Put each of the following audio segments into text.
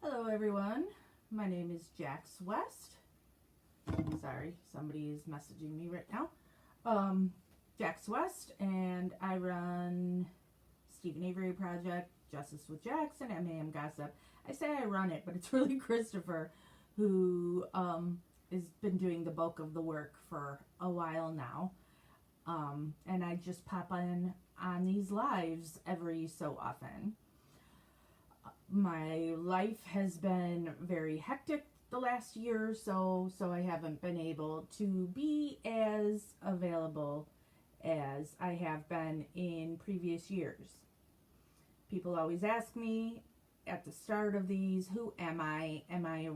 Hello everyone, my name is Jax West. Sorry, somebody is messaging me right now. Jax West, and I run Stephen Avery Project, Justice with Jax, and MAM Gossip. I say I run it, but it's really Christopher who has been doing the bulk of the work for a while now. And I just pop on these lives every so often. My life has been very hectic the last year or so I haven't been able to be as available as I have been in previous years. People always ask me at the start of these, who am I? Am I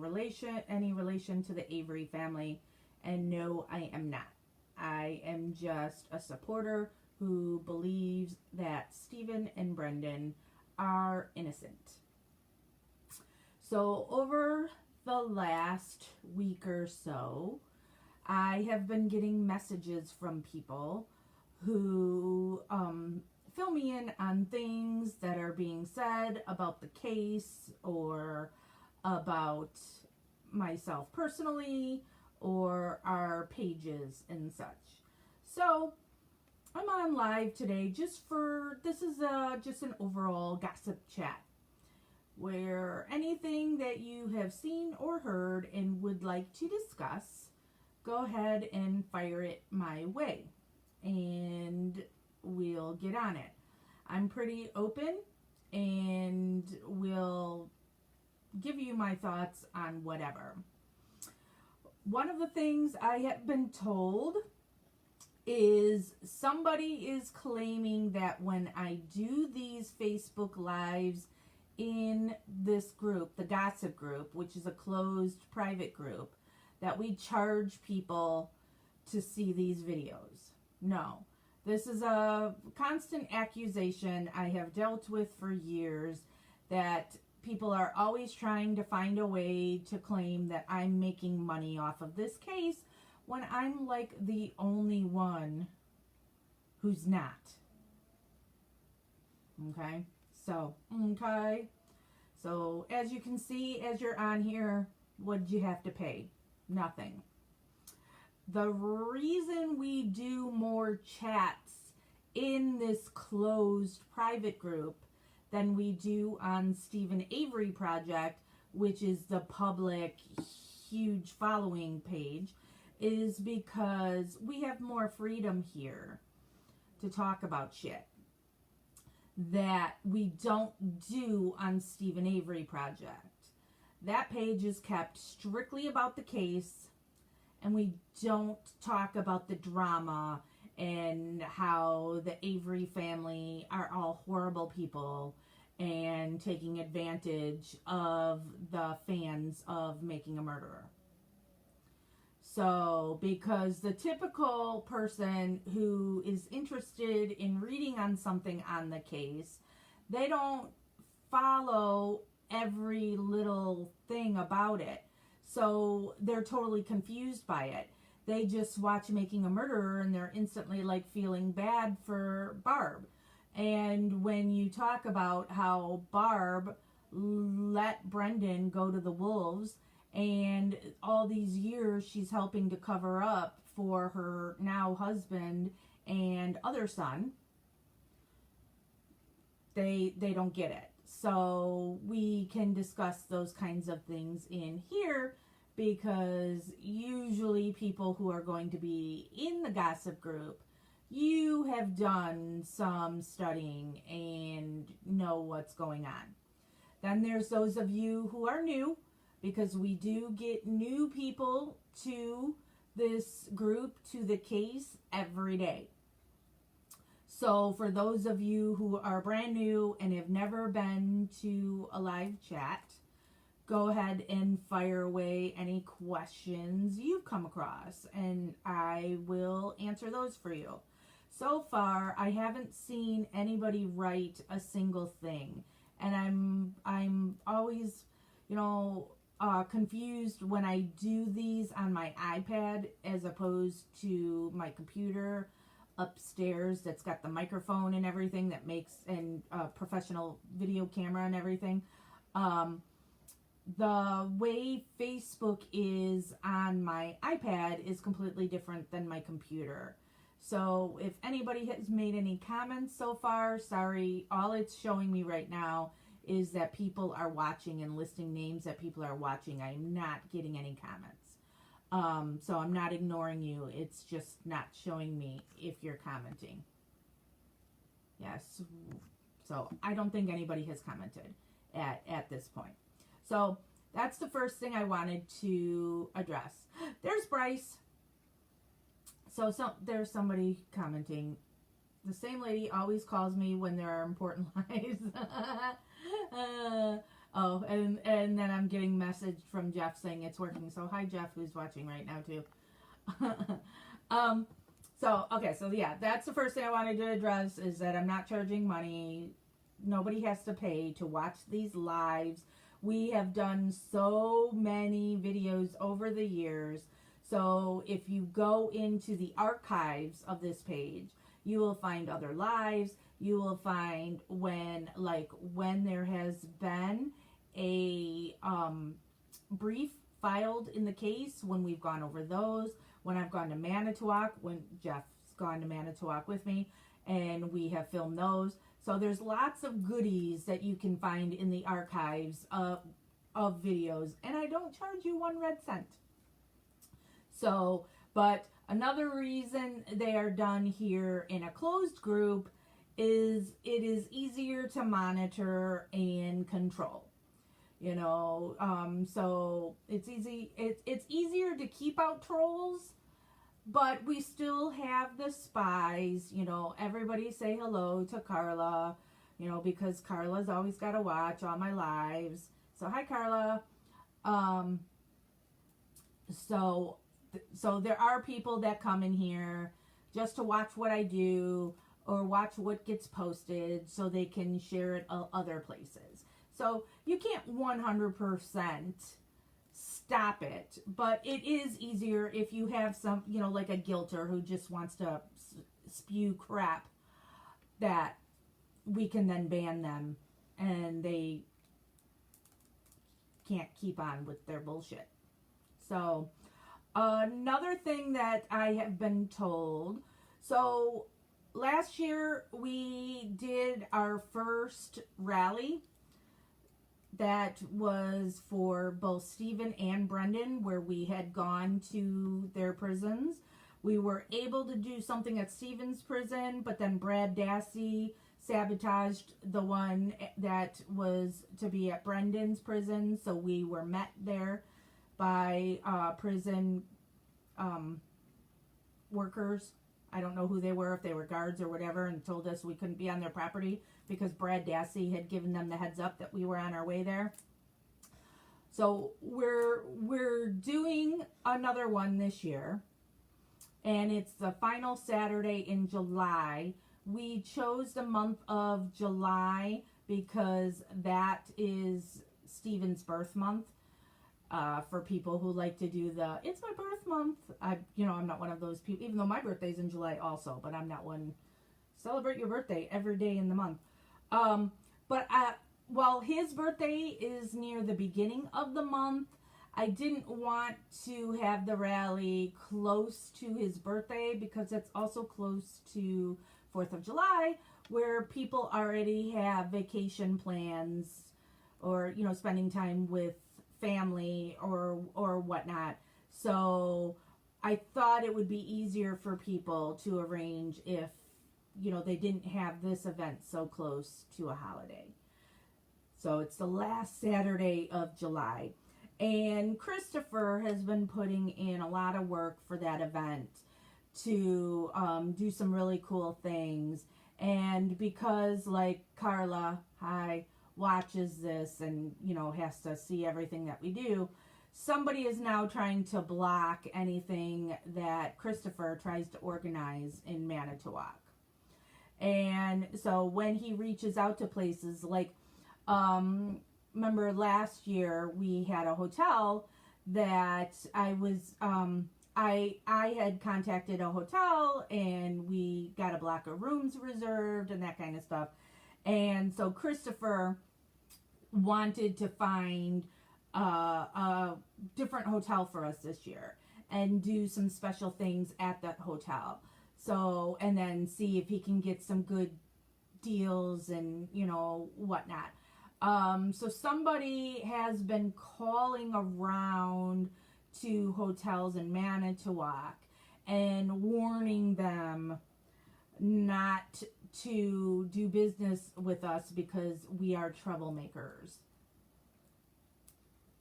any relation to the Avery family? And no, I am not. I am just a supporter who believes that Stephen and Brendan are innocent. So over the last week or so, I have been getting messages from people who fill me in on things that are being said about the case or about myself personally or our pages and such. So I'm on live today just an overall gossip chat, where anything that you have seen or heard and would like to discuss, go ahead and fire it my way and we'll get on it. I'm pretty open and will give you my thoughts on whatever. One of the things I have been told is somebody is claiming that when I do these Facebook Lives in this group, the gossip group, which is a closed private group, that we charge people to see these videos. No, this is a constant accusation I have dealt with for years, that people are always trying to find a way to claim that I'm making money off of this case when I'm like the only one who's not. Okay? So as you can see, as you're on here, what did you have to pay? Nothing. The reason we do more chats in this closed private group than we do on Stephen Avery Project, which is the public huge following page, is because we have more freedom here to talk about shit that we don't do on Stephen Avery Project. That page is kept strictly about the case, and we don't talk about the drama and how the Avery family are all horrible people and taking advantage of the fans of Making a Murderer. So, because the typical person who is interested in reading on something on the case, they don't follow every little thing about it. So, they're totally confused by it. They just watch Making a Murderer and they're instantly like feeling bad for Barb. And when you talk about how Barb let Brendan go to the wolves, and all these years she's helping to cover up for her now husband and other son, they don't get it. So we can discuss those kinds of things in here, because usually people who are going to be in the gossip group, you have done some studying and know what's going on. Then there's those of you who are new, because we do get new people to this group, to the case, every day. So for those of you who are brand new and have never been to a live chat, go ahead and fire away any questions you've come across, and I will answer those for you. So far, I haven't seen anybody write a single thing, and I'm always, confused when I do these on my iPad as opposed to my computer upstairs that's got the microphone and everything that makes, and professional video camera and everything. the way Facebook is on my iPad is completely different than my computer. So if anybody has made any comments so far, sorry, all it's showing me right now is that people are watching and listing names that people are watching. I'm not getting any comments. So I'm not ignoring you. It's just not showing me if you're commenting. Yes. So I don't think anybody has commented at this point. So that's the first thing I wanted to address. There's Bryce. So there's somebody commenting. The same lady always calls me when there are important lives. And then I'm getting message from Jeff saying it's working. So hi Jeff, who's watching right now too. So yeah, that's the first thing I wanted to address, is that I'm not charging money. Nobody has to pay to watch these lives. We have done so many videos over the years. So if you go into the archives of this page, you will find other lives. You will find when there has been a brief filed in the case, when we've gone over those, when I've gone to Manitowoc, when Jeff's gone to Manitowoc with me, and we have filmed those. So there's lots of goodies that you can find in the archives of videos, and I don't charge you 1 red cent. So, but another reason they are done here in a closed group is it is easier to monitor and control. You know, so it's easier to keep out trolls, but we still have the spies. You know, everybody say hello to Carla, you know, because Carla's always got to watch all my lives. So hi Carla. So there are people that come in here just to watch what I do or watch what gets posted so they can share it other places. So you can't 100% stop it, but it is easier if you have some, you know, like a guilter who just wants to spew crap, that we can then ban them and they can't keep on with their bullshit. So another thing that I have been told, so last year we did our first rally that was for both Stephen and Brendan, where we had gone to their prisons. We were able to do something at Stephen's prison, but then Brad Dassey sabotaged the one that was to be at Brendan's prison, so we were met there by prison workers. I don't know who they were, if they were guards or whatever, and told us we couldn't be on their property because Brad Dassey had given them the heads up that we were on our way there. So we're doing another one this year, and it's the final Saturday in July. We chose the month of July because that is Stephen's birth month. For people who like to do it's my birth month. I'm not one of those people, even though my birthday's in July also, but I'm not one. Celebrate your birthday every day in the month. But while his birthday is near the beginning of the month, I didn't want to have the rally close to his birthday because it's also close to 4th of July, where people already have vacation plans or, you know, spending time with family or whatnot. So I thought it would be easier for people to arrange if, you know, they didn't have this event so close to a holiday. So it's the last Saturday of July. And Christopher has been putting in a lot of work for that event to do some really cool things. And because, like, Carla, watches this and, you know, has to see everything that we do, somebody is now trying to block anything that Christopher tries to organize in Manitowoc. And so when he reaches out to places like, remember last year we had a hotel that I was, I had contacted a hotel and we got a block of rooms reserved and that kind of stuff. And so Christopher wanted to find a different hotel for us this year and do some special things at that hotel. So, and then see if he can get some good deals and, whatnot. So somebody has been calling around to hotels in Manitowoc and warning them not to do business with us because we are troublemakers.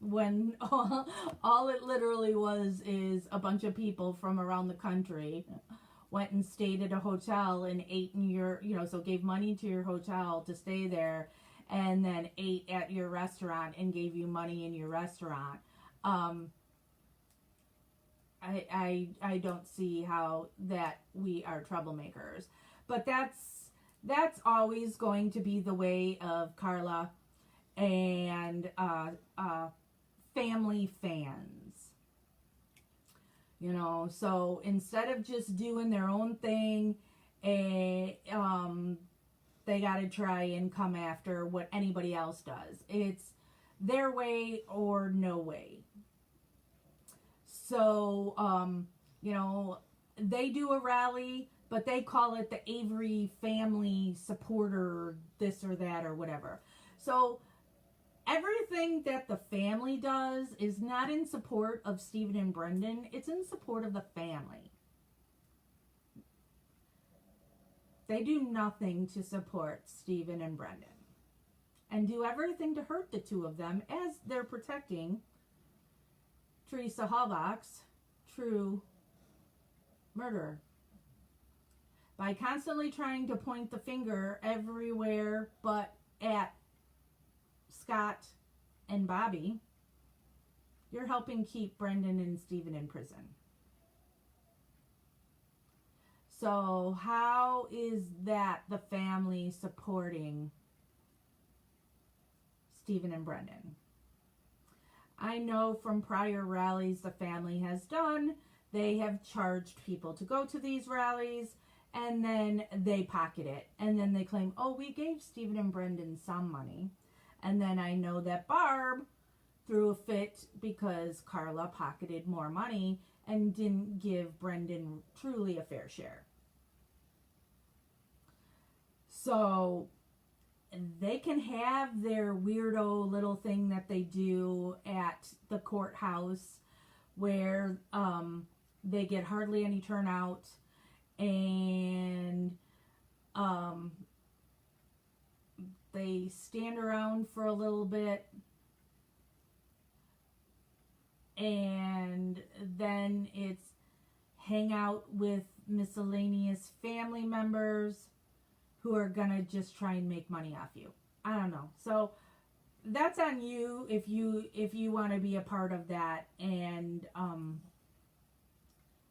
When all it literally was is a bunch of people from around the country went and stayed at a hotel and ate in your, so gave money to your hotel to stay there, and then ate at your restaurant and gave you money in your restaurant. I don't see how that we are troublemakers. But that's always going to be the way of Carla and family fans. So instead of just doing their own thing, they got to try and come after what anybody else does. It's their way or no way. So, they do a rally, but they call it the Avery Family Supporter this or that or whatever. So, everything that the family does is not in support of Stephen and Brendan. It's in support of the family. They do nothing to support Stephen and Brendan and do everything to hurt the two of them as they're protecting Teresa Halbach's true murderer by constantly trying to point the finger everywhere but at Scott and Bobby. You're helping keep Brendan and Stephen in prison. So how is that the family supporting Stephen and Brendan? I know from prior rallies the family has done, they have charged people to go to these rallies, and then they pocket it. And then they claim, oh, we gave Stephen and Brendan some money. And then I know that Barb threw a fit because Carla pocketed more money and didn't give Brendan truly a fair share. So they can have their weirdo little thing that they do at the courthouse where they get hardly any turnout, and they stand around for a little bit, and then it's hang out with miscellaneous family members who are gonna just try and make money off you. I don't know. So that's on you if you want to be a part of that and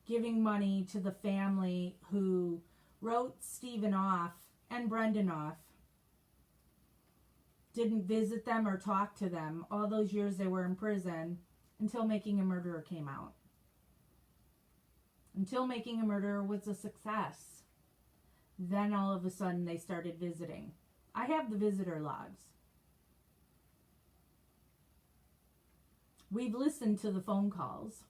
giving money to the family who wrote Stephen off and Brendan off, didn't visit them or talk to them all those years they were in prison until Making a Murderer came out. Until Making a Murderer was a success. Then all of a sudden they started visiting. I have the visitor logs. We've listened to the phone calls.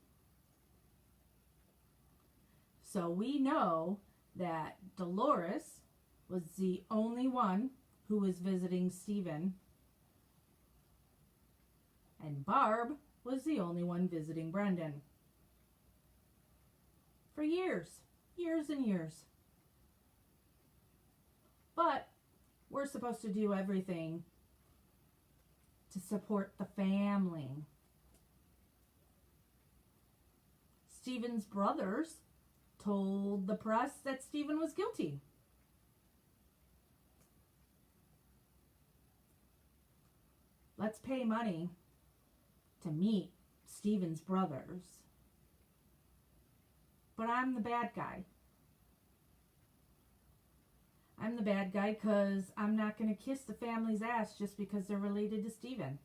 So we know that Dolores was the only one who was visiting Stephen. And Barb was the only one visiting Brendan. For years. Years and years. But we're supposed to do everything to support the family. Stephen's brothers told the press that Stephen was guilty. Let's pay money to meet Stephen's brothers. But I'm the bad guy. I'm the bad guy because I'm not going to kiss the family's ass just because they're related to Stephen.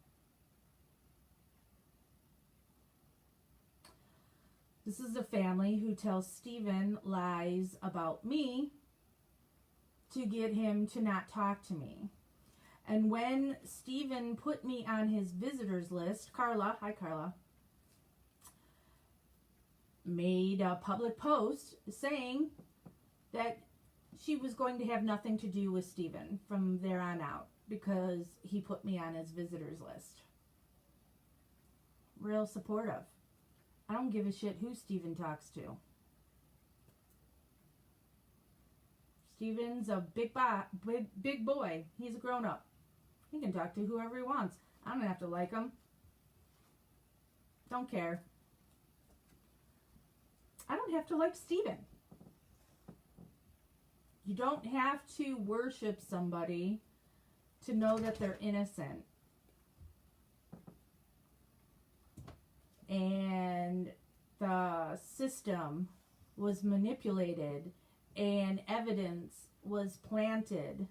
This is a family who tells Stephen lies about me to get him to not talk to me. And when Stephen put me on his visitors list, Carla, hi Carla, made a public post saying that she was going to have nothing to do with Stephen from there on out because he put me on his visitors list. Real supportive. I don't give a shit who Stephen talks to. Stephen's a big boy. He's a grown-up. He can talk to whoever he wants. I don't have to like him. Don't care. I don't have to like Stephen. You don't have to worship somebody to know that they're innocent. And the system was manipulated and evidence was planted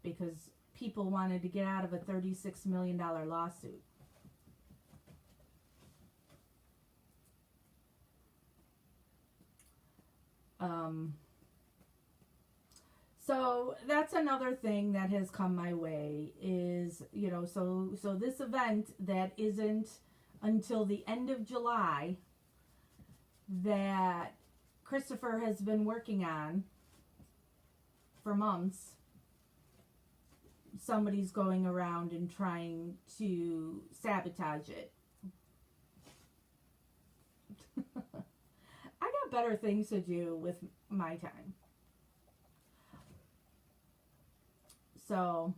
because people wanted to get out of a $36 million lawsuit. So that's another thing that has come my way is, you know, so this event that isn't until the end of July that Christopher has been working on for months, somebody's going around and trying to sabotage it. I got better things to do with my time. So,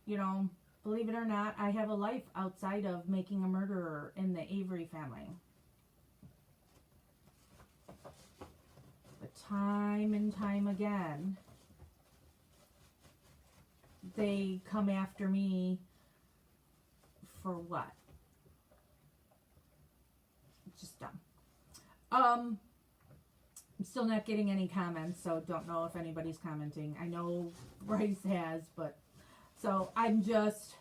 you know, believe it or not, I have a life outside of making a murderer in the Avery family. But time and time again, they come after me for what? It's just dumb. I'm still not getting any comments, so don't know if anybody's commenting. I know Bryce has, but so I'm just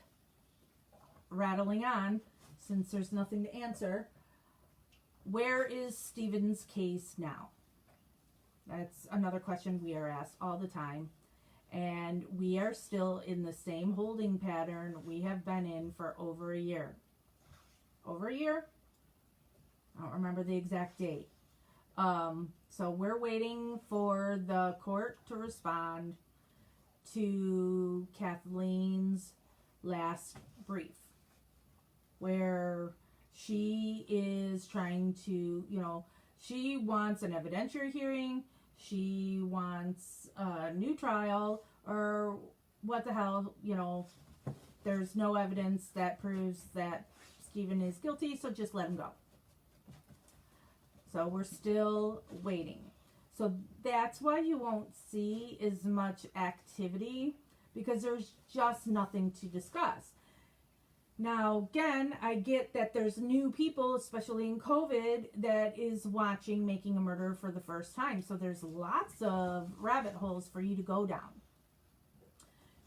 rattling on since there's nothing to answer. Where is Stephen's case now? That's another question we are asked all the time. And we are still in the same holding pattern we have been in for over a year. Over a year? I don't remember the exact date. So we're waiting for the court to respond to Kathleen's last brief, where she is trying to, you know, she wants an evidentiary hearing, she wants a new trial, or what the hell, you know, there's no evidence that proves that Stephen is guilty, so just let him go. So we're still waiting. So that's why you won't see as much activity, because there's just nothing to discuss. Now, again, I get that there's new people, especially in COVID, that is watching Making a Murderer for the first time. So there's lots of rabbit holes for you to go down.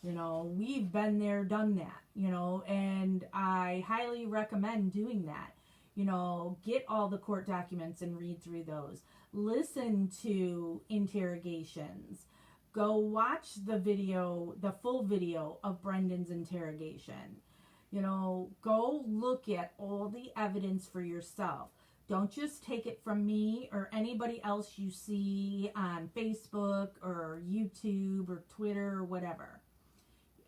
You know, we've been there, done that, you know, and I highly recommend doing that. You know, get all the court documents and read through those. Listen to interrogations. Go watch the video, the full video of Brendan's interrogation. You know, go look at all the evidence for yourself. Don't just take it from me or anybody else you see on Facebook or YouTube or Twitter or whatever.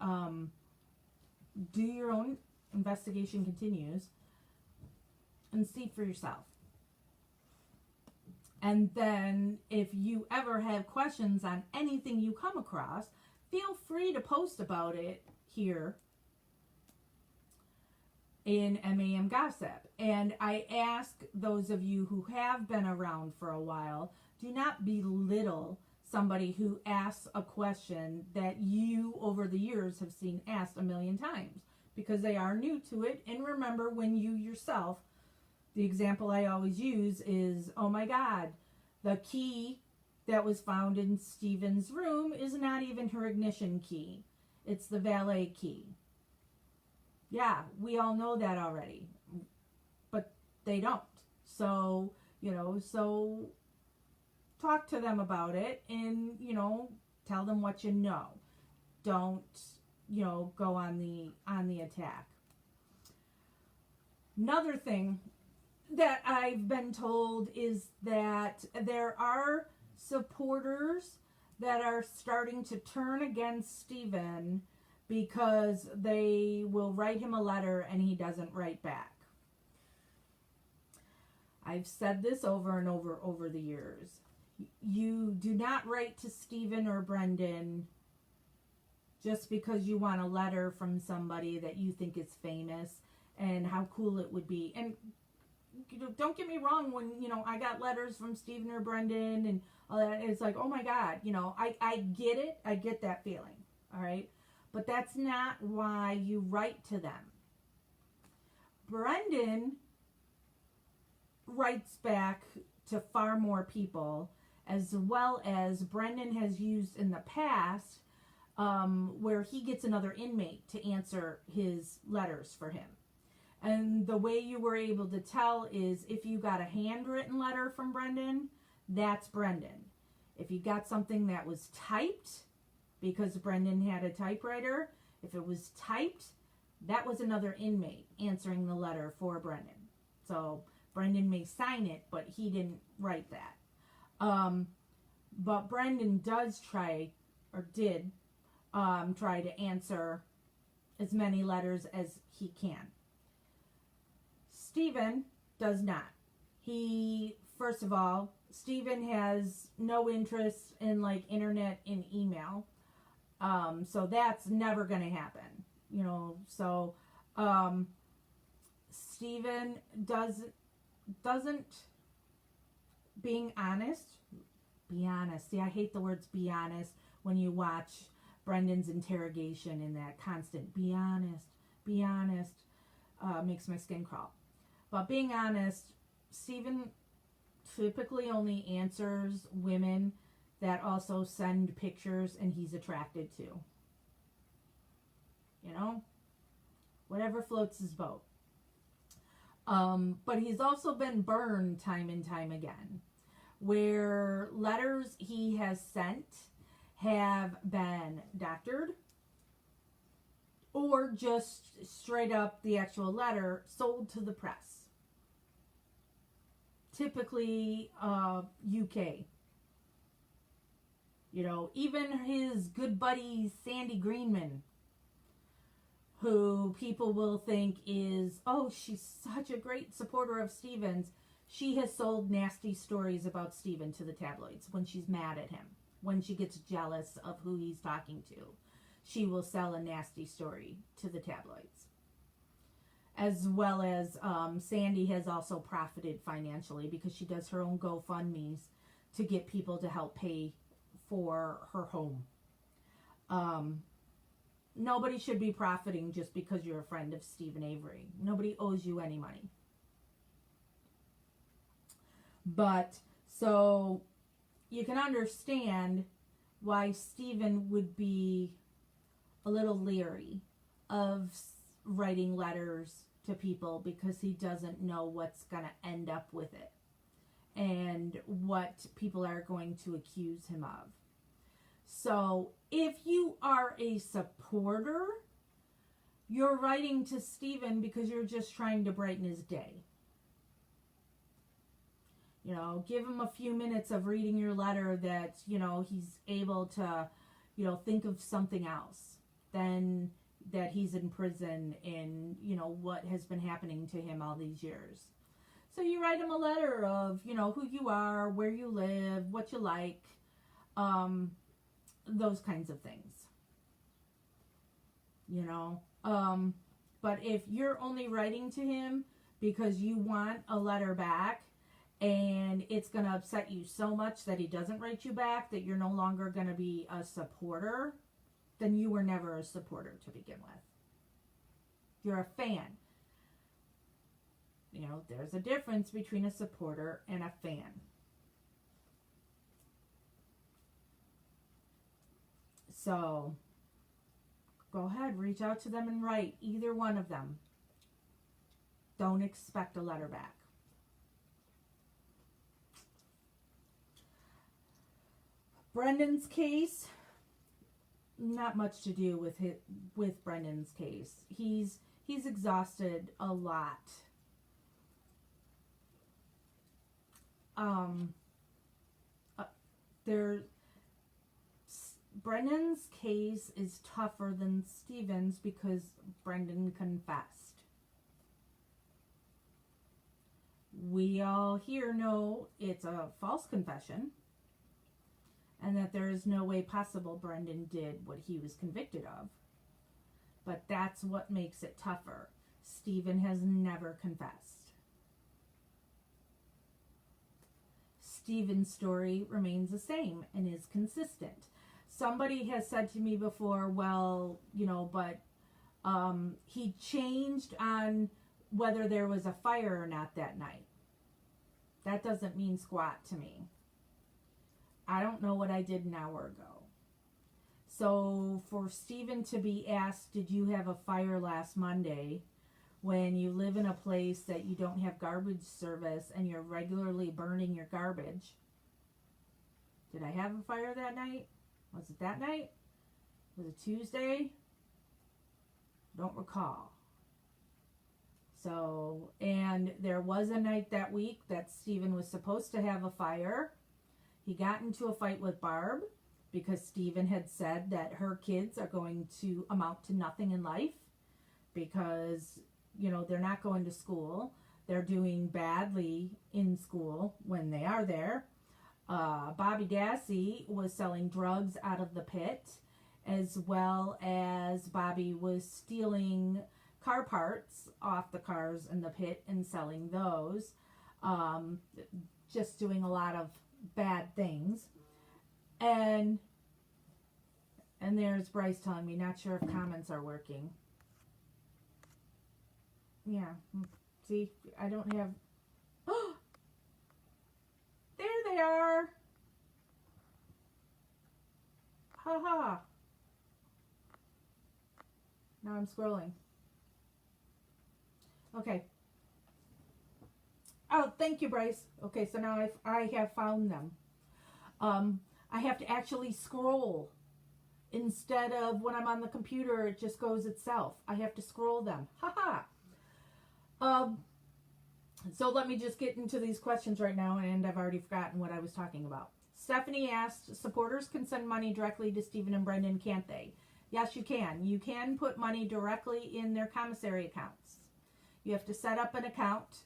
Do your own investigation continues and see for yourself. And then if you ever have questions on anything you come across, feel free to post about it here in MAM Gossip. And I ask those of you who have been around for a while, do not belittle somebody who asks a question that you over the years have seen asked a million times, because they are new to it. And remember, when you yourself, the example I always use is, oh my God, the key that was found in Stephen's room is not even her ignition key. It's the valet key. Yeah, we all know that already, but they don't. So, you know, so talk to them about it and, you know, tell them what you know. don't, go on the attack. Another thing that I've been told is that there are supporters that are starting to turn against Stephen because they will write him a letter and he doesn't write back. I've said this over and over the years. You do not write to Stephen or Brendan just because you want a letter from somebody that you think is famous and how cool it would be. And don't get me wrong, when I got letters from Stephen or Brendan and all that, it's like, oh my God, I get it. I get that feeling. All right. But that's not why you write to them. Brendan writes back to far more people, as well as Brendan has used in the past, where he gets another inmate to answer his letters for him. And the way you were able to tell is if you got a handwritten letter from Brendan, that's Brendan. If you got something that was typed, because Brendan had a typewriter, if it was typed, that was another inmate answering the letter for Brendan. So Brendan may sign it, but he didn't write that. But Brendan does try to answer as many letters as he can. Stephen does not. First of all, Stephen has no interest in internet and email. So that's never going to happen. Stephen doesn't being honest. Be honest. See, I hate the words be honest when you watch Brendan's interrogation and that constant be honest, makes my skin crawl. But being honest, Stephen typically only answers women that also send pictures and he's attracted to. Whatever floats his boat. But he's also been burned time and time again, where letters he has sent have been doctored, or just straight up the actual letter sold to the press. Typically UK. Even his good buddy Sandy Greenman, who people will think is, oh, she's such a great supporter of Stephen's. She has sold nasty stories about Stephen to the tabloids when she's mad at him. When she gets jealous of who he's talking to, she will sell a nasty story to the tabloids. As well as Sandy has also profited financially because she does her own GoFundMes to get people to help pay for her home. Nobody should be profiting just because you're a friend of Steven Avery. Nobody owes you any money. But, so, you can understand why Stephen would be a little leery of writing letters to people because he doesn't know what's going to end up with it and what people are going to accuse him of. So, if you are a supporter, you're writing to Stephen because you're just trying to brighten his day. Give him a few minutes of reading your letter that, he's able to, think of something else than that he's in prison and, what has been happening to him all these years. So you write him a letter of, who you are, where you live, what you like, those kinds of things. But if you're only writing to him because you want a letter back, and it's going to upset you so much that he doesn't write you back, that you're no longer going to be a supporter, then you were never a supporter to begin with. You're a fan. There's a difference between a supporter and a fan. So, go ahead, reach out to them and write, either one of them. Don't expect a letter back. Brendan's case, not much to do with Brendan's case. He's exhausted a lot. Uh, there Brendan's case is tougher than Stephen's because Brendan confessed. We all here know it's a false confession and that there is no way possible Brendan did what he was convicted of. But that's what makes it tougher. Stephen has never confessed. Stephen's story remains the same and is consistent. Somebody has said to me before, well, but he changed on whether there was a fire or not that night. That doesn't mean squat to me. I don't know what I did an hour ago. So for Stephen to be asked, did you have a fire last Monday, when you live in a place that you don't have garbage service and you're regularly burning your garbage? Did I have a fire that night? Was it that night? Was it Tuesday? Don't recall. So, and there was a night that week that Stephen was supposed to have a fire. He got into a fight with Barb because Stephen had said that her kids are going to amount to nothing in life because, they're not going to school. They're doing badly in school when they are there. Bobby Dassey was selling drugs out of the pit, as well as Bobby was stealing car parts off the cars in the pit and selling those. Just doing a lot of bad things. And there's Bryce telling me, not sure if comments are working. Yeah. See, I don't have... Oh! There they are! Ha ha! Now I'm scrolling. Okay. Oh, thank you, Bryce. Okay, so now I have found them. I have to actually scroll. Instead of when I'm on the computer, it just goes itself. I have to scroll them. Haha. So let me just get into these questions right now, and I've already forgotten what I was talking about. Stephanie asked, supporters can send money directly to Stephen and Brendan, can't they? Yes, you can. You can put money directly in their commissary accounts. You have to set up an account,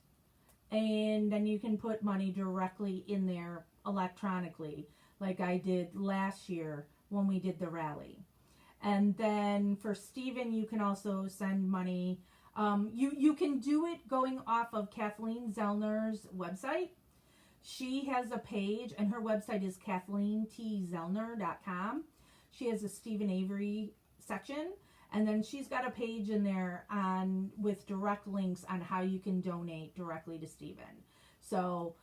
and then you can put money directly in there electronically, like I did last year when we did the rally. And then for Stephen, you can also send money. You can do it going off of Kathleen Zellner's website. She has a page, and her website is KathleenTZellner.com. She has a Stephen Avery section, and then she's got a page in there with direct links on how you can donate directly to Stephen. So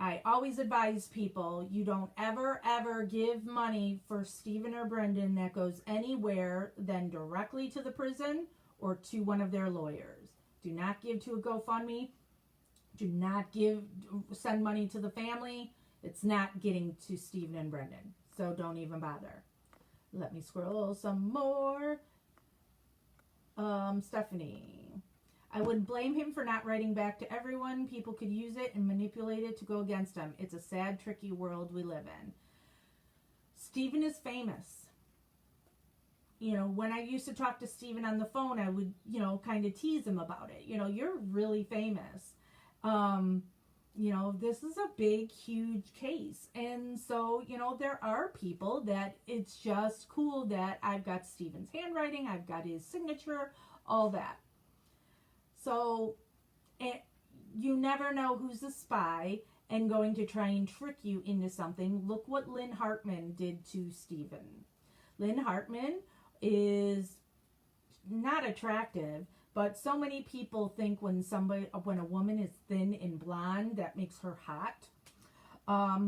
I always advise people, you don't ever give money for Stephen or Brendan that goes anywhere than directly to the prison or to one of their lawyers. Do not give to a GoFundMe. Do not send money to the family. It's not getting to Stephen and Brendan. So don't even bother. Let me scroll some more. Stephanie. I wouldn't blame him for not writing back to everyone. People could use it and manipulate it to go against him. It's a sad, tricky world we live in. Stephen is famous. When I used to talk to Stephen on the phone, I would, kind of tease him about it. You're really famous. This is a big, huge case. And so, there are people that it's just cool that I've got Stephen's handwriting, I've got his signature, all that. So, you never know who's a spy and going to try and trick you into something. Look what Lynn Hartman did to Stephen. Lynn Hartman is not attractive, but so many people think when a woman is thin and blonde, that makes her hot.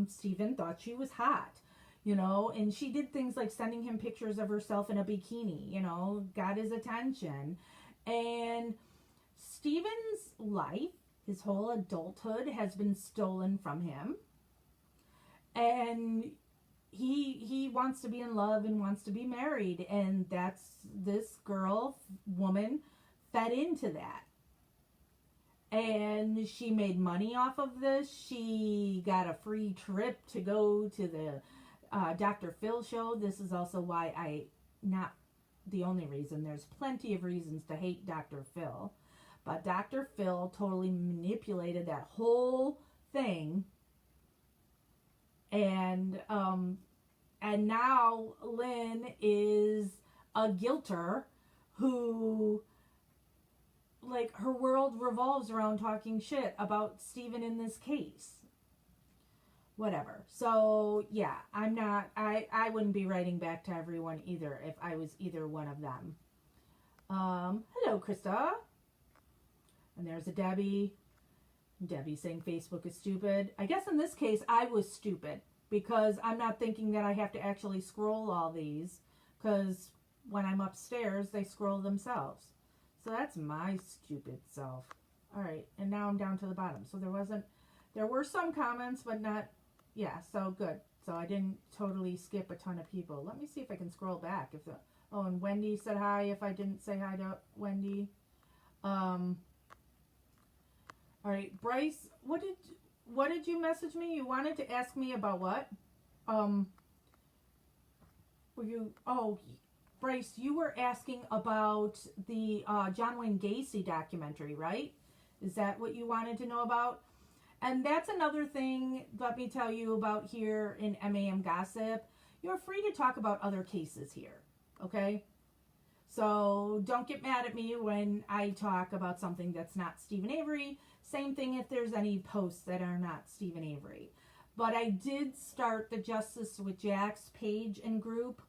Stephen thought she was hot, and she did things like sending him pictures of herself in a bikini, got his attention. And Stephen's life, his whole adulthood, has been stolen from him. And he wants to be in love and wants to be married, and that's this woman fed into that. And she made money off of this. She got a free trip to go to the Dr. Phil show. This is also why not the only reason. There's plenty of reasons to hate Dr. Phil. But Dr. Phil totally manipulated that whole thing. And now Lynn is a guilter who, like, her world revolves around talking shit about Steven in this case. Whatever. So, yeah, I wouldn't be writing back to everyone either if I was either one of them. Hello, Krista. And there's a Debbie. Debbie saying Facebook is stupid. I guess in this case, I was stupid because I'm not thinking that I have to actually scroll all these, because when I'm upstairs, they scroll themselves. So that's my stupid self. All right, and now I'm down to the bottom. So there were some comments, but not, yeah, so good. So I didn't totally skip a ton of people. Let me see if I can scroll back. Oh, and Wendy said hi if I didn't say hi to Wendy. All right, Bryce, what did you message me? You wanted to ask me about what? Bryce, you were asking about the John Wayne Gacy documentary, right? Is that what you wanted to know about? And that's another thing, let me tell you about here in MAM Gossip. You're free to talk about other cases here, okay? So don't get mad at me when I talk about something that's not Steven Avery. Same thing if there's any posts that are not Steven Avery. But I did start the Justice with Jax page and group,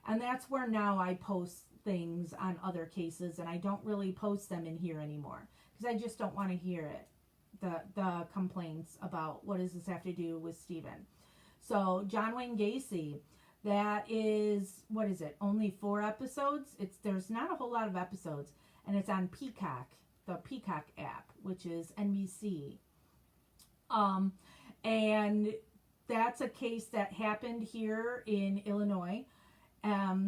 and that's where now I post things on other cases, and I don't really post them in here anymore because I just don't want to hear it. The complaints about what does this have to do with Steven. So John Wayne Gacy, that is, what is it, only 4 episodes? There's not a whole lot of episodes, and it's on Peacock, the Peacock app, which is NBC. And that's a case that happened here in Illinois.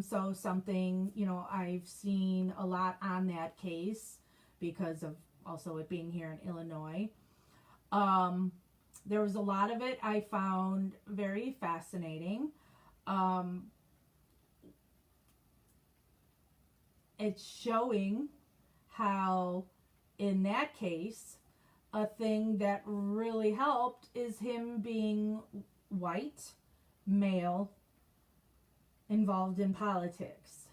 So something, I've seen a lot on that case because of also it being here in Illinois. There was a lot of it I found very fascinating. It's showing how, in that case, a thing that really helped is him being white, male, involved in politics.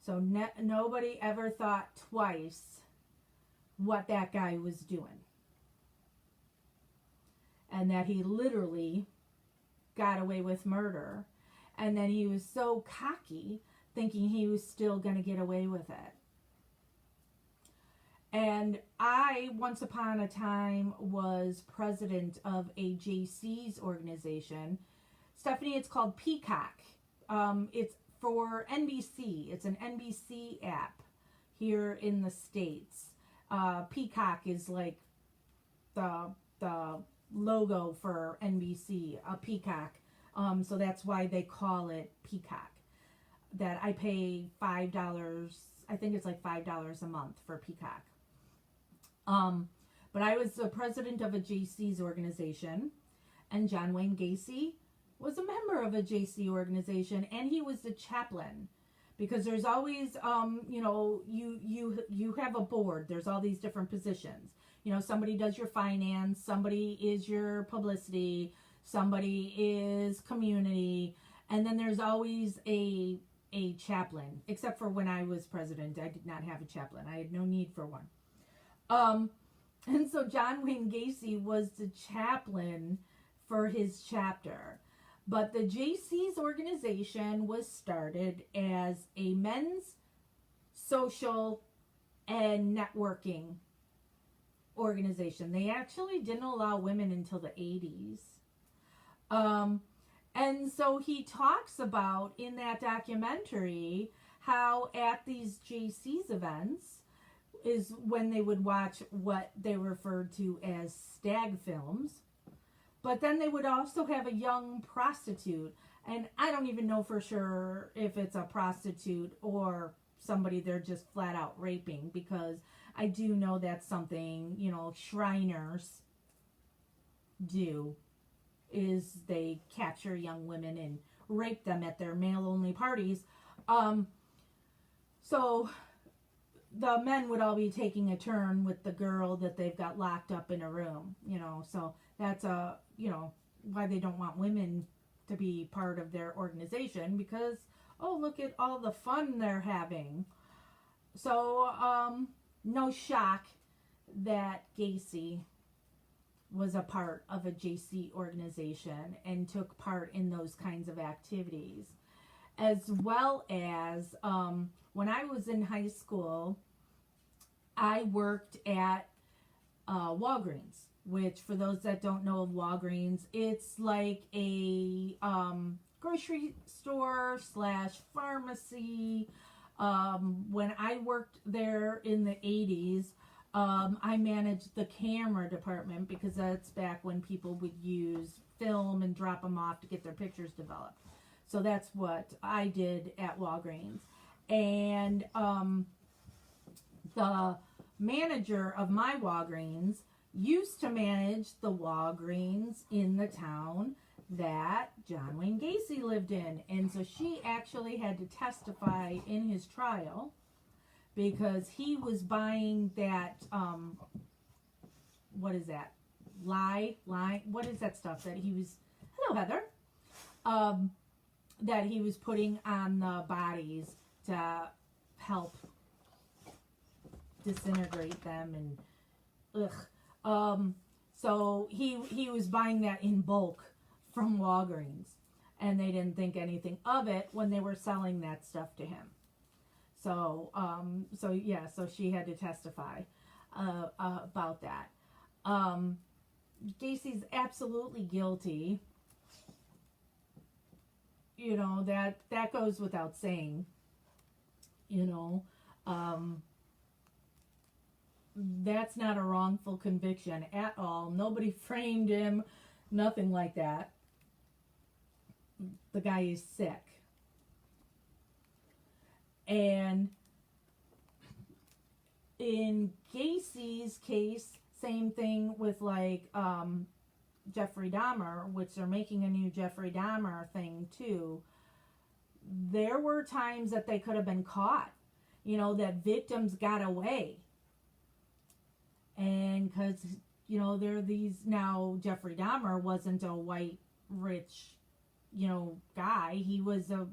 So nobody ever thought twice what that guy was doing. And that he literally got away with murder. And then he was so cocky, thinking he was still going to get away with it. And I, once upon a time, was president of a JC's organization. Stephanie, it's called Peacock. It's for NBC. It's an NBC app here in the States. Peacock is like the logo for NBC, a peacock. So that's why they call it Peacock. That I pay $5, I think it's like $5 a month for Peacock. But I was the president of a JC's organization, and John Wayne Gacy was a member of a JC organization, and he was the chaplain. Because there's always, you have a board. There's all these different positions. Somebody does your finance, somebody is your publicity, somebody is community, and then there's always a chaplain. Except for when I was president, I did not have a chaplain. I had no need for one. And so John Wayne Gacy was the chaplain for his chapter. But the JC's organization was started as a men's social and networking organization. They actually didn't allow women until the 80s. And so he talks about in that documentary how at these JC's events is when they would watch what they referred to as stag films. But then they would also have a young prostitute. And I don't even know for sure if it's a prostitute or somebody they're just flat out raping, because I do know that's something, Shriners do, is they capture young women and rape them at their male-only parties. So the men would all be taking a turn with the girl that they've got locked up in a room, so that's why they don't want women to be part of their organization, because, oh, look at all the fun they're having. So, no shock that Gacy was a part of a JC organization and took part in those kinds of activities. As well as, when I was in high school, I worked at Walgreens, which, for those that don't know of Walgreens, it's like a grocery store / pharmacy. When I worked there in the 80s, I managed the camera department, because that's back when people would use film and drop them off to get their pictures developed. So that's what I did at Walgreens. And the manager of my Walgreens used to manage the Walgreens in the town that John Wayne Gacy lived in. And so she actually had to testify in his trial, because he was buying that, what is that? Lye? What is that stuff that he was, hello Heather, that he was putting on the bodies to help disintegrate them, and so he was buying that in bulk from Walgreens, and they didn't think anything of it when they were selling that stuff to him. So so she had to testify about that. Gacy's absolutely guilty. That goes without saying. That's not a wrongful conviction at all. Nobody framed him, nothing like that. The guy is sick. And in Gacy's case, same thing with Jeffrey Dahmer, which they're making a new Jeffrey Dahmer thing too. There were times that they could have been caught, that victims got away. And because, there are these, now Jeffrey Dahmer wasn't a white, rich, guy. He was a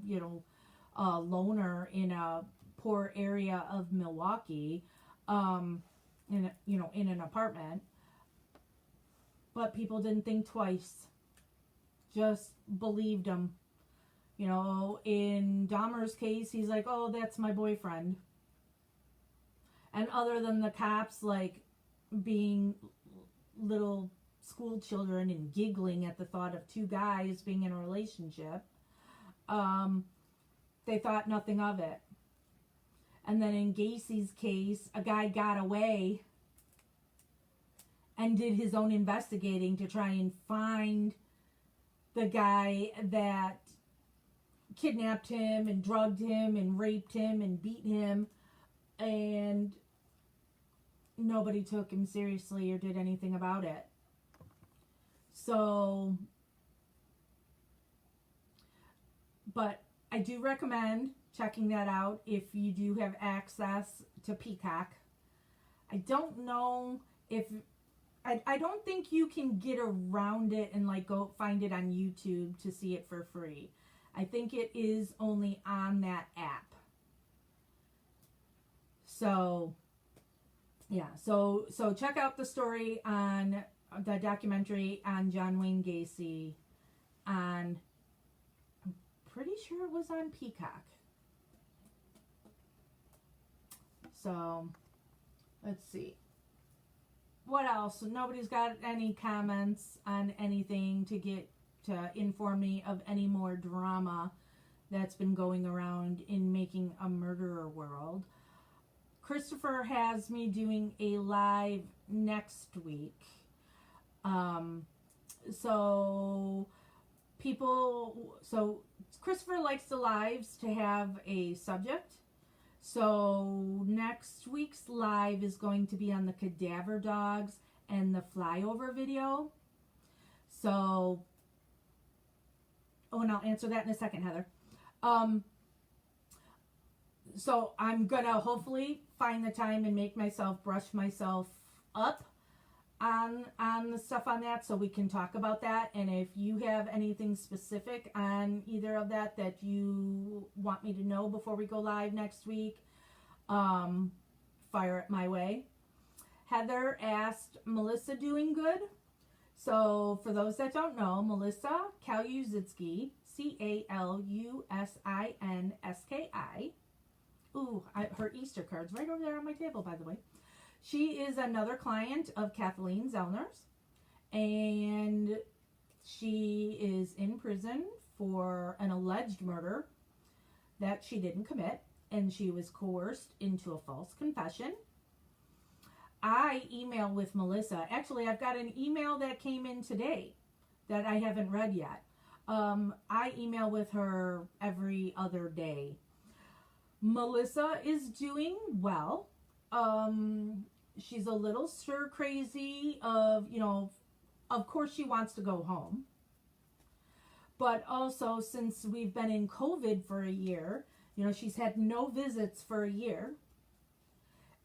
loner in a poor area of Milwaukee, in an apartment. But people didn't think twice. Just believed him. In Dahmer's case, he's like, oh, that's my boyfriend. And other than the cops, being little school children and giggling at the thought of two guys being in a relationship, they thought nothing of it. And then in Gacy's case, a guy got away and did his own investigating to try and find the guy that kidnapped him and drugged him and raped him and beat him, and nobody took him seriously or did anything about it. So, but I do recommend checking that out if you do have access to Peacock. I don't know if, I don't think you can get around it and go find it on YouTube to see it for free. I think it is only on that app. So, yeah, so check out the story on the documentary on John Wayne Gacy on, I'm pretty sure it was on Peacock. So, let's see. What else? Nobody's got any comments on anything to inform me of any more drama that's been going around in Making a Murderer world. Christopher has me doing a live next week. So Christopher likes the lives to have a subject. So next week's live is going to be on the cadaver dogs and the flyover video. So, and I'll answer that in a second, Heather. So I'm gonna hopefully find the time and make myself brush myself up on the stuff on that, so we can talk about that. And if you have anything specific on either of that you want me to know before we go live next week, fire it my way. Heather asked, Melissa doing good? So for those that don't know, Melissa Kalusinski, Kalusinski. Ooh, her Easter card's right over there on my table, by the way. She is another client of Kathleen Zellner's, and she is in prison for an alleged murder that she didn't commit, and she was coerced into a false confession. I email with Melissa. Actually, I've got an email that came in today that I haven't read yet. I email with her every other day. Melissa is doing well. She's a little stir crazy of course she wants to go home. But also, since we've been in COVID for a year, she's had no visits for a year.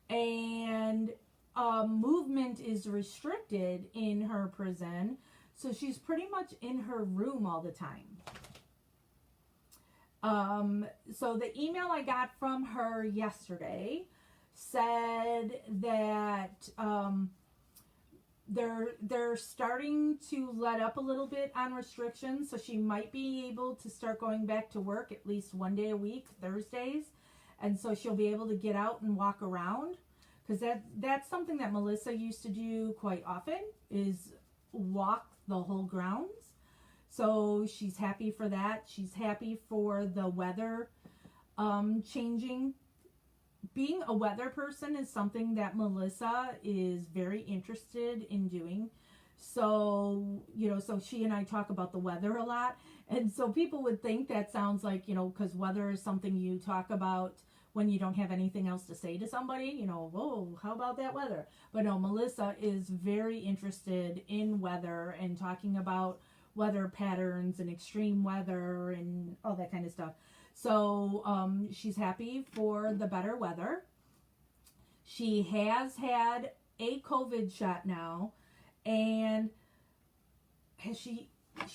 And movement is restricted in her prison. So she's pretty much in her room all the time. So the email I got from her yesterday said that they're starting to let up a little bit on restrictions, so she might be able to start going back to work at least one day a week, Thursdays, and so she'll be able to get out and walk around, because that's something that Melissa used to do quite often, is walk the whole grounds. So she's happy for that. She's happy for the weather changing. Being a weather person is something that Melissa is very interested in doing. So, so she and I talk about the weather a lot. And so people would think that sounds like, because weather is something you talk about when you don't have anything else to say to somebody, oh, how about that weather? But no, Melissa is very interested in weather and talking about weather patterns and extreme weather and all that kind of stuff. So she's happy for the better weather. She has had a COVID shot now, and she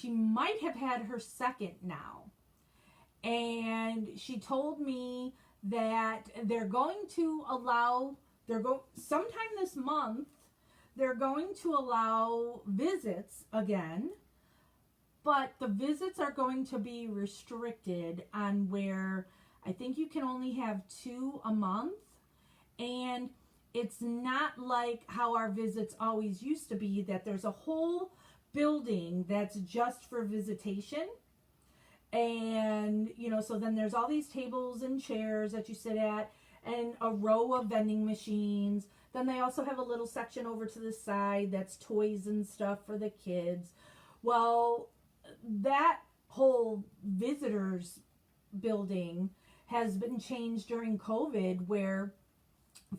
might have had her second now. And she told me that they're going to allow, sometime this month, they're going to allow visits again. But the visits are going to be restricted on where I think you can only have 2 a month. And it's not like how our visits always used to be, that there's a whole building that's just for visitation. And, so then there's all these tables and chairs that you sit at and a row of vending machines. Then they also have a little section over to the side that's toys and stuff for the kids. Well, that whole visitors building has been changed during COVID, where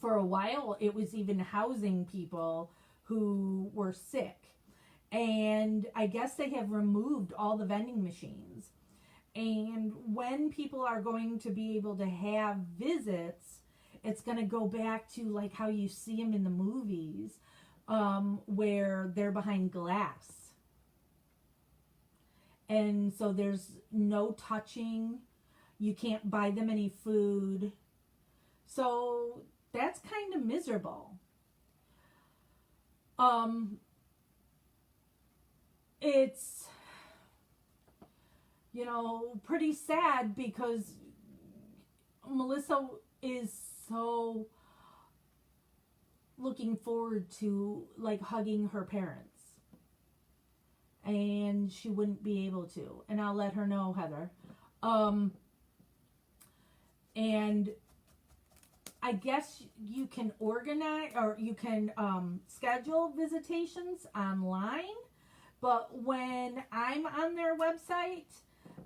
for a while it was even housing people who were sick. And I guess they have removed all the vending machines. And when people are going to be able to have visits, it's going to go back to like how you see them in the movies, where they're behind glass. And so there's no touching. You can't buy them any food. So that's kind of miserable. It's, pretty sad, because Melissa is so looking forward to like hugging her parents. And she wouldn't be able to. And I'll let her know, Heather. And I guess you can organize, or you can schedule visitations online. But when I'm on their website,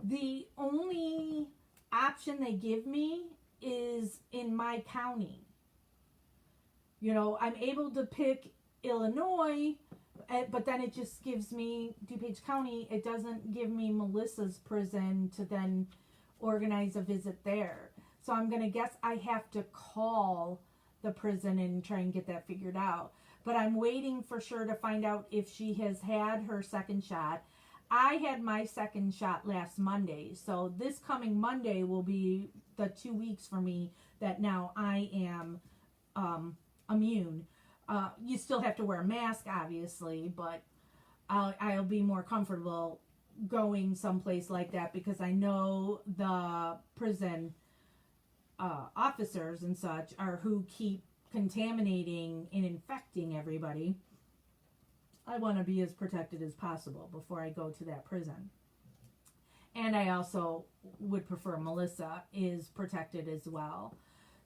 the only option they give me is in my county. You know, I'm able to pick Illinois, but then it just gives me DuPage County. It doesn't give me Melissa's prison to then organize a visit there. So I'm going to guess I have to call the prison and try and get that figured out. But I'm waiting for sure to find out if she has had her second shot. I had my second shot last Monday. So this coming Monday will be the 2 weeks for me that now I am immune. You still have to wear a mask, obviously, but I'll be more comfortable going someplace like that because I know the prison officers and such are who keep contaminating and infecting everybody. I want to be as protected as possible before I go to that prison. And I also would prefer Melissa is protected as well.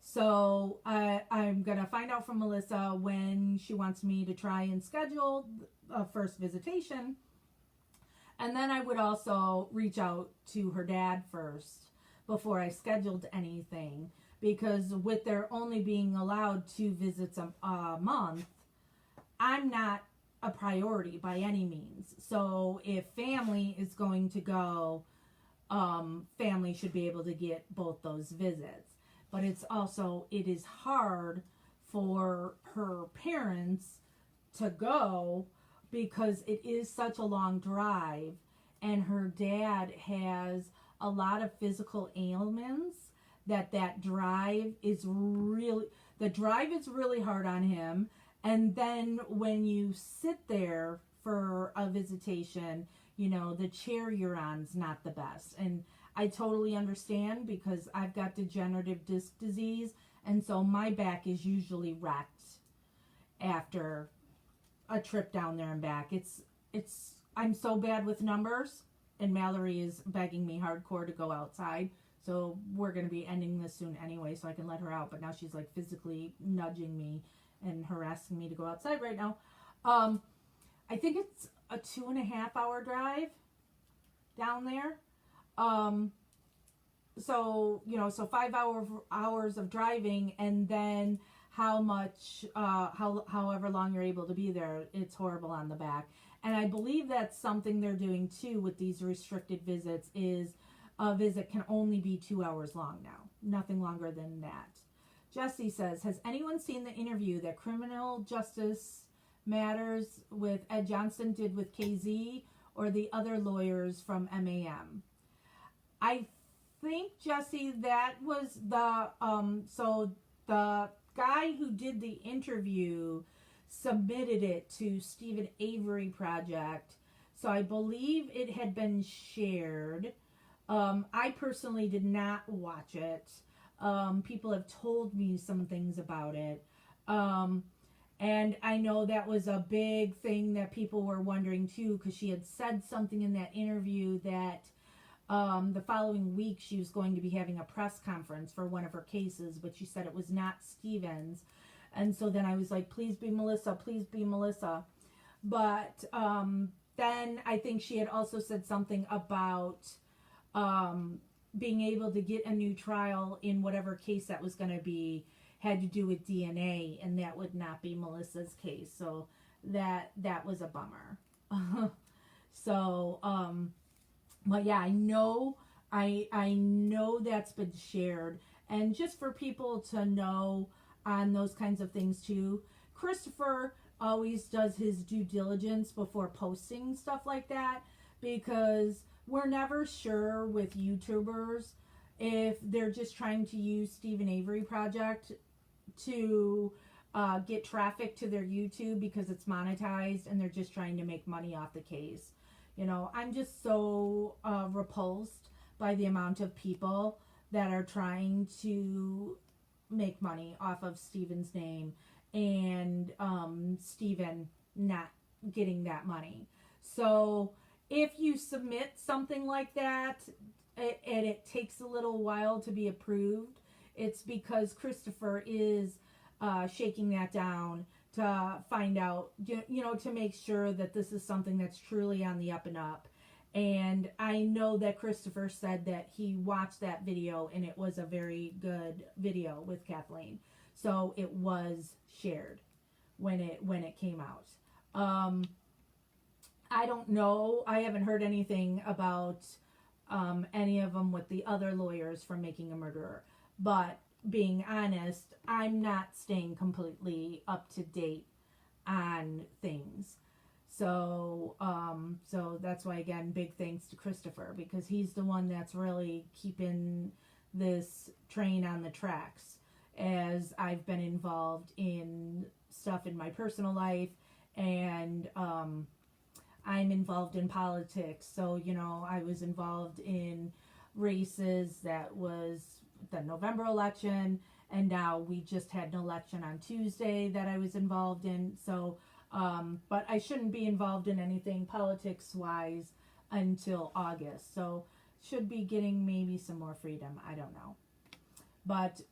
So I'm going to find out from Melissa when she wants me to try and schedule a first visitation. And then I would also reach out to her dad first before I scheduled anything. Because with their only being allowed 2 visits a month, I'm not a priority by any means. So if family is going to go, family should be able to get both those visits. But it is hard for her parents to go because it is such a long drive and her dad has a lot of physical ailments that drive is really hard on him. And then when you sit there for a visitation, you know, the chair you're on is not the best. And I totally understand because I've got degenerative disc disease. And so my back is usually wrecked after a trip down there and back. I'm so bad with numbers and Mallory is begging me hardcore to go outside. So we're going to be ending this soon anyway so I can let her out. But now she's like physically nudging me and harassing me to go outside right now. I think it's a 2.5 hour drive down there. So 5 hours of driving and then however long you're able to be there, it's horrible on the back. And I believe that's something they're doing too with these restricted visits is a visit can only be 2 hours long now. Nothing longer than that. Jesse says, has anyone seen the interview that Criminal Justice Matters with Ed Johnston did with KZ or the other lawyers from MAM? I think, Jesse, that was the guy who did the interview submitted it to Stephen Avery Project. So I believe it had been shared. I personally did not watch it. People have told me some things about it. And I know that was a big thing that people were wondering too, because she had said something in that interview that the following week she was going to be having a press conference for one of her cases, but she said it was not Stevens. And so then I was like, please be Melissa, please be Melissa. But then I think she had also said something about being able to get a new trial in whatever case that was going to be had to do with DNA, and that would not be Melissa's case. So that was a bummer. So, but yeah, I know that's been shared. And just for people to know on those kinds of things too, Christopher always does his due diligence before posting stuff like that, because we're never sure with YouTubers if they're just trying to use Stephen Avery Project to get traffic to their YouTube because it's monetized and they're just trying to make money off the case. You know, I'm just so repulsed by the amount of people that are trying to make money off of Stephen's name and Stephen not getting that money. So if you submit something like that and it takes a little while to be approved, it's because Christopher is shaking that down to find out, to make sure that this is something that's truly on the up and up. And I know that Christopher said that he watched that video and it was a very good video with Kathleen. So it was shared when it came out. I don't know. I haven't heard anything about any of them with the other lawyers from Making a Murderer. But being honest, I'm not staying completely up to date on things. So that's why, again, big thanks to Christopher, because he's the one that's really keeping this train on the tracks, as I've been involved in stuff in my personal life, and I'm involved in politics. So, I was involved in races that was the November election, and now we just had an election on Tuesday that I was involved in. So, but I shouldn't be involved in anything politics-wise until August. So, should be getting maybe some more freedom. I don't know. But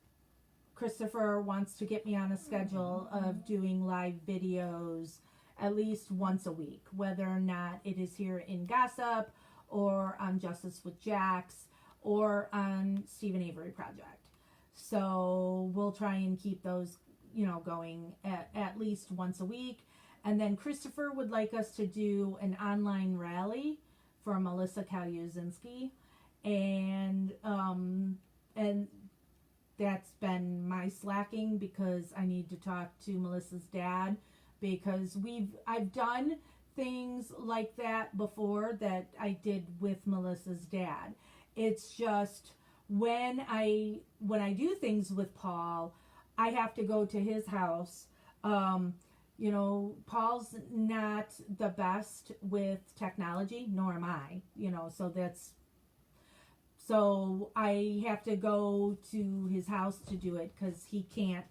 Christopher wants to get me on a schedule of doing live videos at least once a week, whether or not it is here in Gossip or on Justice with Jax or on Stephen Avery Project. So we'll try and keep those, going at least once a week. And then Christopher would like us to do an online rally for Melissa Kaluzinski. And that's been my slacking, because I need to talk to Melissa's dad, because I've done things like that before that I did with Melissa's dad. It's just when I do things with Paul, I have to go to his house. Paul's not the best with technology, nor am I, so I have to go to his house to do it, because he can't,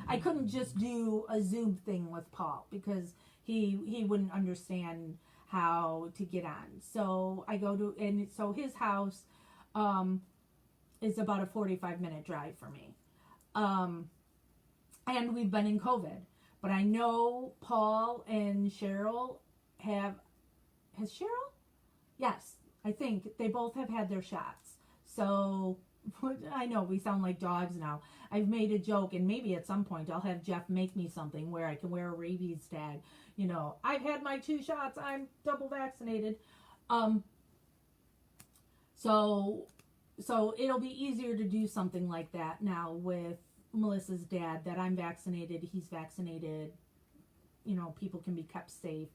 I couldn't just do a Zoom thing with Paul, because he wouldn't understand how to get on. So I go to, and so his house is about a 45-minute drive for me. And we've been in COVID. But I know Paul and Cheryl has Cheryl? Yes, I think they both have had their shots. So I know we sound like dogs now. I've made a joke, and maybe at some point I'll have Jeff make me something where I can wear a rabies tag. I've had my 2 shots. I'm double vaccinated. So it'll be easier to do something like that now with Melissa's dad, that I'm vaccinated, he's vaccinated, people can be kept safe,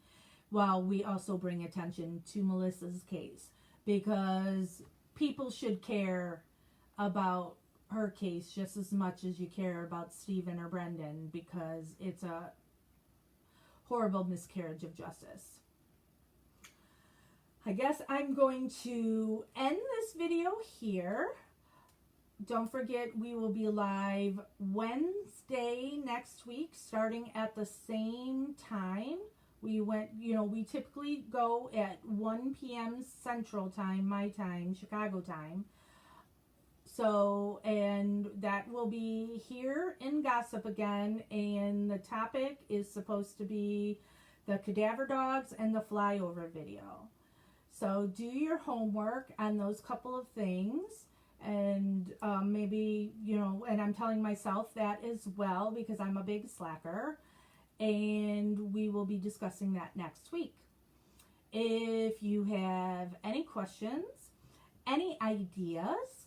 while we also bring attention to Melissa's case, because people should care about her case just as much as you care about Stephen or Brendan, because it's a horrible miscarriage of justice. I guess I'm going to end this video here. Don't forget, we will be live Wednesday next week, starting at the same time. We typically go at 1 p.m. Central Time, my time, Chicago time. So, and that will be here in Gossip again, and the topic is supposed to be the cadaver dogs and the flyover video. So do your homework on those couple of things. And maybe, and I'm telling myself that as well, because I'm a big slacker, and we will be discussing that next week. If you have any questions, any ideas,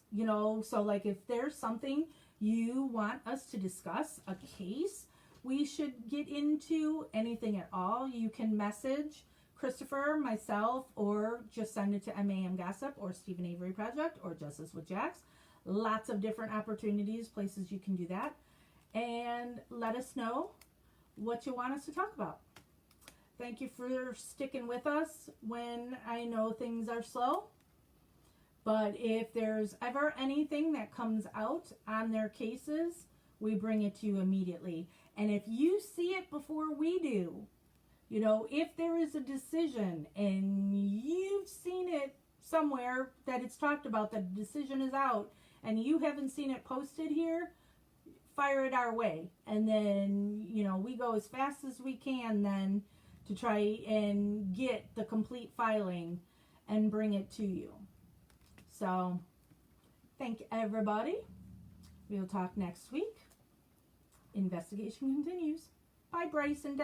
so like if there's something you want us to discuss, a case we should get into, anything at all, you can message Christopher, myself, or just send it to MAM Gossip or Stephen Avery Project or Justice with Jax. Lots of different opportunities, places you can do that. And let us know what you want us to talk about. Thank you for sticking with us when I know things are slow. But if there's ever anything that comes out on their cases, we bring it to you immediately. And if you see it before we do, if there is a decision and you've seen it somewhere that it's talked about, that the decision is out, and you haven't seen it posted here, fire it our way. And then, you know, we go as fast as we can then to try and get the complete filing and bring it to you. So, thank everybody. We'll talk next week. Investigation continues. Bye, Bryce and Deb.